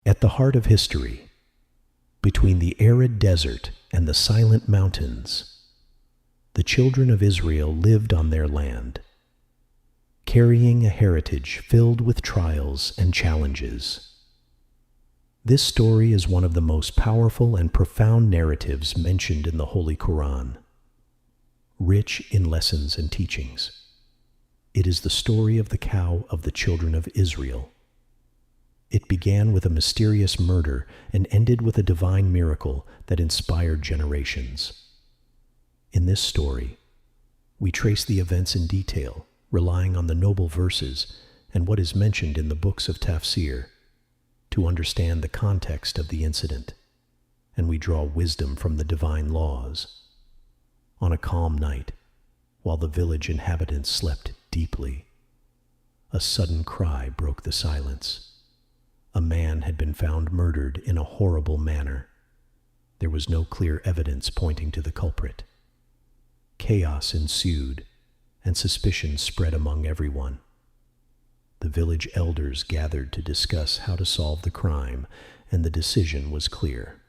At the heart of history, between the arid desert and the silent mountains, the children of Israel lived on their land, carrying a heritage filled with trials and challenges. This story is one of the most powerful and profound narratives mentioned in the Holy Qur'an, rich in lessons and teachings. It is the story of the cow of the children of Israel. It began with a mysterious murder and ended with a divine miracle that inspired generations. In this story, we trace the events in detail, relying on the noble verses and what is mentioned in the books of tafsīr to understand the context of the incident, and we draw wisdom from the divine laws. On a calm night, while the village inhabitants slept deeply, a sudden cry broke the silence. A man had been found murdered in a horrible manner. There was no clear evidence pointing to the culprit. Chaos ensued, and suspicion spread among everyone. The village elders gathered to discuss how to solve the crime, and the decision was clear.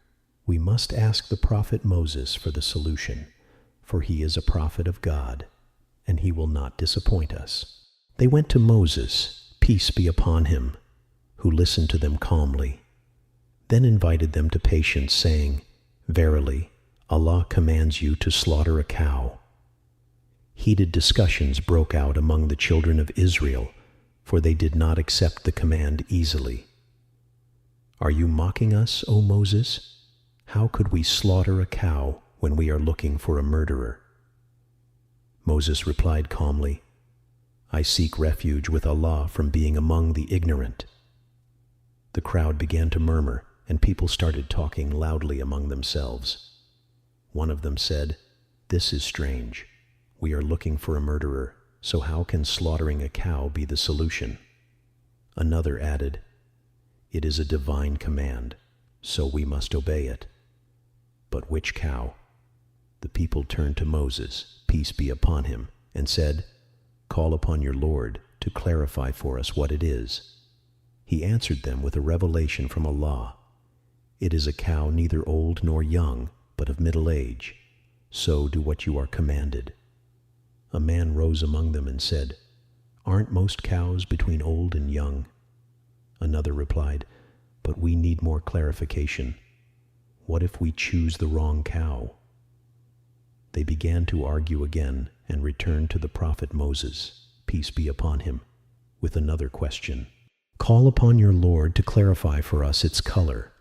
We must ask the prophet Moses for the solution, for he is a prophet of God, and he will not disappoint us. They went to Moses, peace be upon him, who listened to them calmly, then invited them to patience, saying, "Verily, Allah commands you to slaughter a cow." Heated discussions broke out among the children of Israel, for they did not accept the command easily. "Are you mocking us, O Moses? How could we slaughter a cow when we are looking for a murderer?" Moses replied calmly, "I seek refuge with Allah from being among the ignorant." The crowd began to murmur, and people started talking loudly among themselves. One of them said, "This is strange. We are looking for a murderer, so how can slaughtering a cow be the solution?" Another added, "It is a divine command, so we must obey it." But which cow? The people turned to Moses, peace be upon him, and said, "Call upon your Lord to clarify for us what it is." He answered them with a revelation from Allah. "It is a cow neither old nor young, but of middle age. So do what you are commanded." A man rose among them and said, "Aren't most cows between old and young?" Another replied, "But we need more clarification. What if we choose the wrong cow?" They began to argue again and returned to the prophet Moses, peace be upon him, with another question. "Call upon your Lord to clarify for us its color."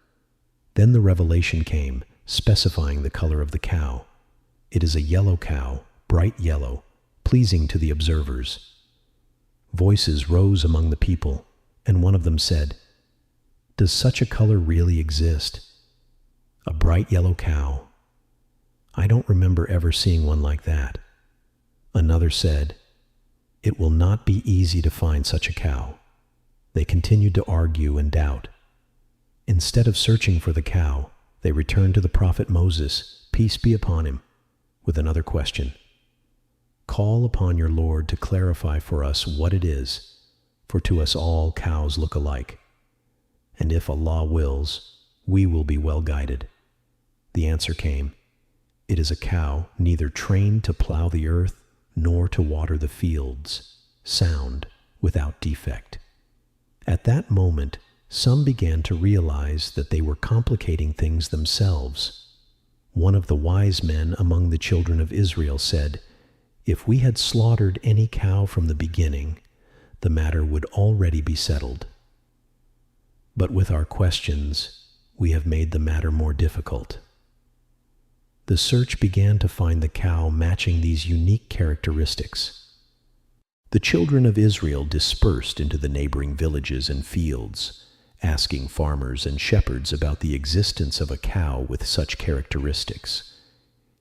Then the revelation came, specifying the color of the cow. "It is a yellow cow, bright yellow, pleasing to the observers." Voices rose among the people, and one of them said, "Does such a color really exist? A bright yellow cow? I don't remember ever seeing one like that." Another said, "It will not be easy to find such a cow." They continued to argue and doubt. Instead of searching for the cow, they returned to the prophet Moses, peace be upon him, with another question. "Call upon your Lord to clarify for us what it is, for to us all cows look alike. And if Allah wills, we will be well guided." The answer came, "It is a cow neither trained to plow the earth nor to water the fields, sound, without defect." At that moment, some began to realize that they were complicating things themselves. One of the wise men among the children of Israel said, "If we had slaughtered any cow from the beginning, the matter would already be settled. But with our questions, we have made the matter more difficult." The search began to find the cow matching these unique characteristics. The children of Israel dispersed into the neighboring villages and fields, asking farmers and shepherds about the existence of a cow with such characteristics.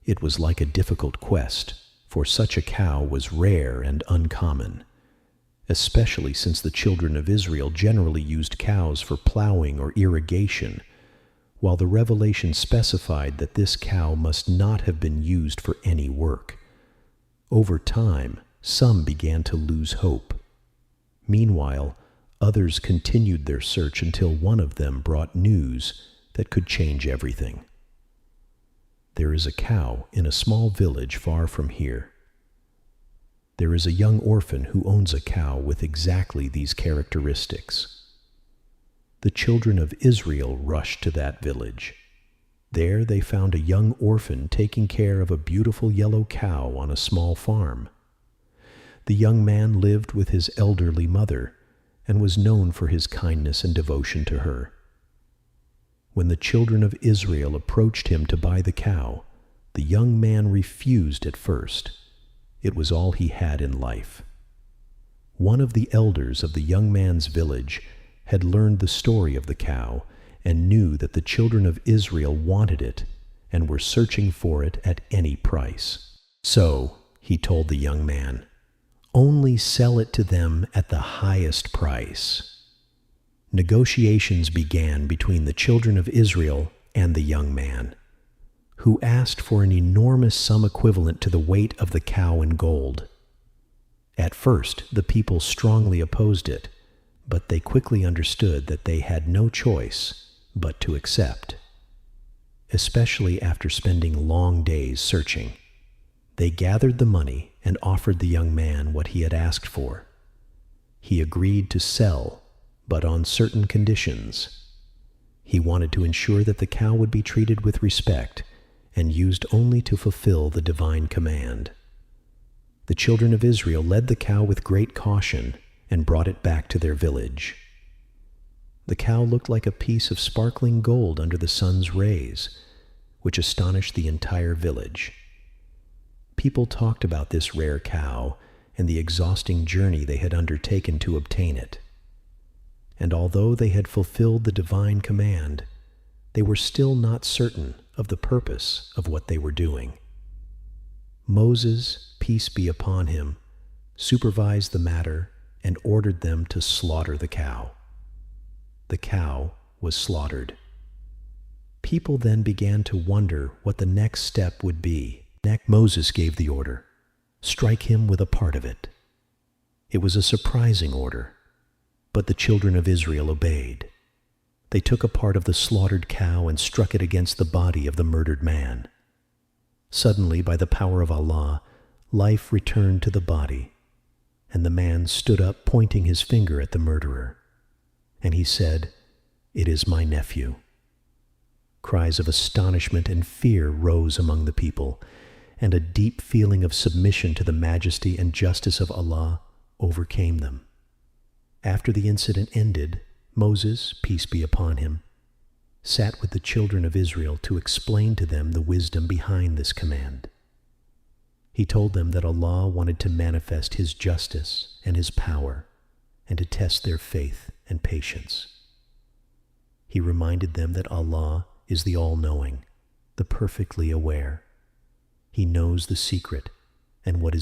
It was like a difficult quest, for such a cow was rare and uncommon, especially since the children of Israel generally used cows for plowing or irrigation, while the revelation specified that this cow must not have been used for any work. Over time, some began to lose hope. Meanwhile, Others continued their search until one of them brought news that could change everything. There is a cow in a small village far from here. There is a young orphan who owns a cow with exactly these characteristics. The children of Israel rushed to that village. There they found a young orphan taking care of a beautiful yellow cow on a small farm. The young man lived with his elderly mother and was known for his kindness and devotion to her. When the children of Israel approached him to buy the cow, the young man refused at first. It was all he had in life. One of the elders of the young man's village had learned the story of the cow and knew that the children of Israel wanted it and were searching for it at any price. So, he told the young man, only sell it to them at the highest price. Negotiations began between the children of Israel and the young man, who asked for an enormous sum equivalent to the weight of the cow in gold. At first, the people strongly opposed it, but they quickly understood that they had no choice but to accept. Especially after spending long days searching, they gathered the money and offered the young man what he had asked for. He agreed to sell, but on certain conditions. He wanted to ensure that the cow would be treated with respect and used only to fulfill the divine command. The children of Israel led the cow with great caution and brought it back to their village. The cow looked like a piece of sparkling gold under the sun's rays, which astonished the entire village. People talked about this rare cow and the exhausting journey they had undertaken to obtain it. And although they had fulfilled the divine command, they were still not certain of the purpose of what they were doing. Moses, peace be upon him, supervised the matter and ordered them to slaughter the cow. The cow was slaughtered. People then began to wonder what the next step would be. Moses gave the order, strike him with a part of it. It was a surprising order, but the children of Israel obeyed. They took a part of the slaughtered cow and struck it against the body of the murdered man. Suddenly, by the power of Allah, life returned to the body, and the man stood up pointing his finger at the murderer. And he said, "It is my nephew." Cries of astonishment and fear rose among the people, and a deep feeling of submission to the majesty and justice of Allah overcame them. After the incident ended, Moses, peace be upon him, sat with the children of Israel to explain to them the wisdom behind this command. He told them that Allah wanted to manifest His justice and His power and to test their faith and patience. He reminded them that Allah is the all-knowing, the perfectly aware. He knows the secret and what is